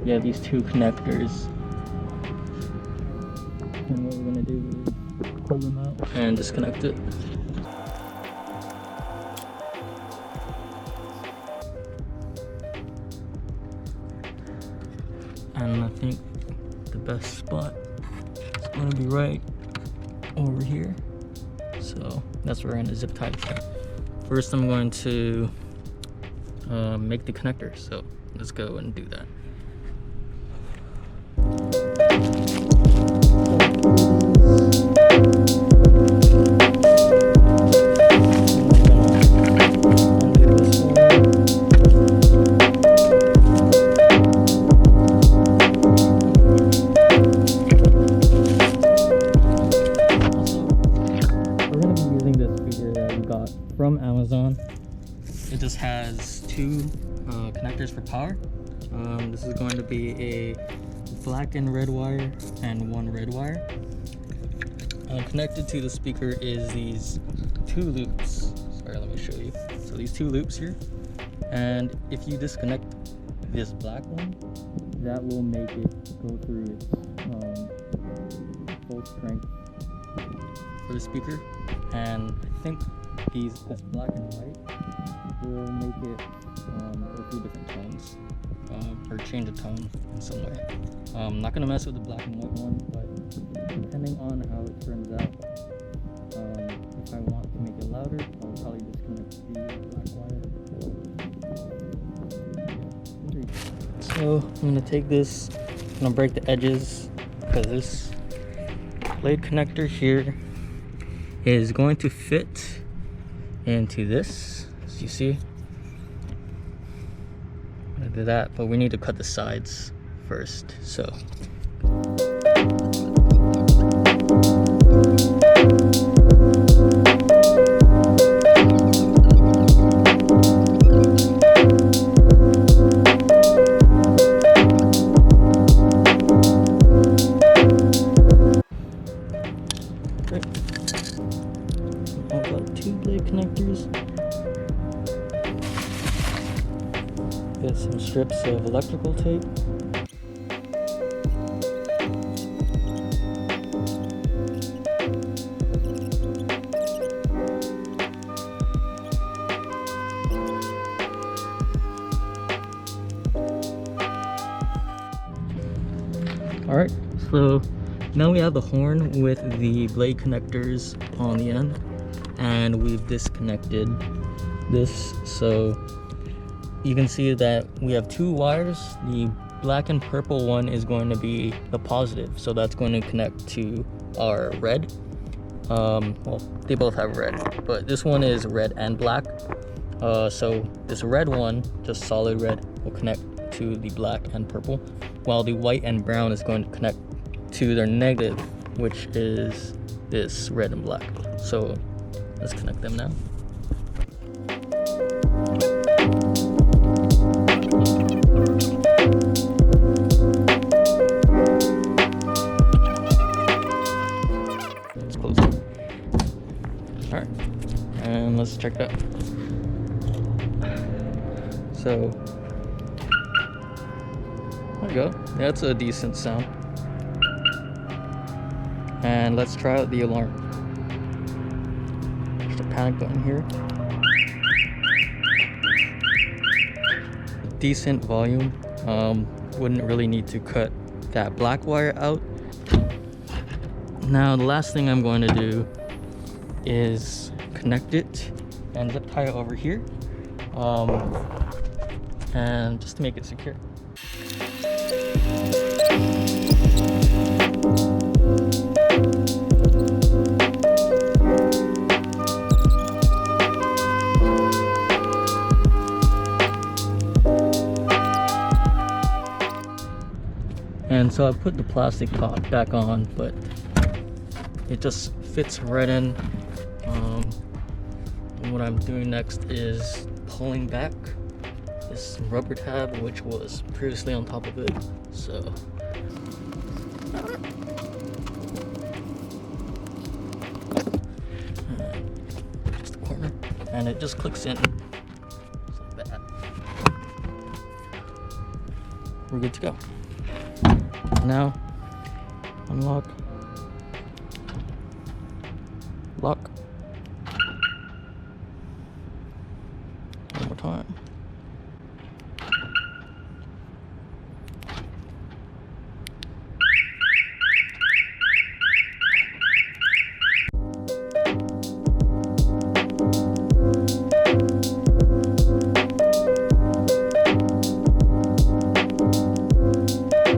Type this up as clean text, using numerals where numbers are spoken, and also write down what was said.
You have these two connectors, and what we're gonna do is pull them out and disconnect it. And I think the best spot is gonna be right over here. So that's where we're gonna zip tie it. First, I'm going to make the connector. So let's go and do that. From Amazon. It just has two connectors for power. This is going to be a black and red wire and one red wire. Connected to the speaker is these two loops. Sorry, let me show you. So these two loops here, and if you disconnect this black one, that will make it go through its full strength for the speaker. And I think this black and white will make it go through different tones, or change the tone in some way. I'm not gonna mess with the black and white one, but depending on how it turns out, if I want to make it louder, I'll probably disconnect the black wire. So I'm gonna take this, I'm gonna break the edges, because this blade connector here is going to fit into this, as you see. I'm gonna do that, but we need to cut the sides first. So I've got two blade connectors. Get some strips of electrical tape. Alright, so now we have the horn with the blade connectors on the end, and we've disconnected this. So you can see that we have two wires. The black and purple one is going to be the positive, so that's going to connect to our red. Well, they both have red, but this one is red and black. So this red one, just solid red, will connect to the black and purple, while the white and brown is going to connect to their negative, which is this red and black. So let's connect them now. Let's close it. All right, and let's check that. So there we go. That's a decent sound. And let's try out the alarm. There's a panic button here. Decent volume. Wouldn't really need to cut that black wire out. Now the last thing I'm going to do is connect it and zip tie it over here. and just to make it secure. And so I put the plastic top back on, but it just fits right in. And what I'm doing next is pulling back this rubber tab, which was previously on top of it. So just the corner, and it just clicks in just like that. We're good to go. Now unlock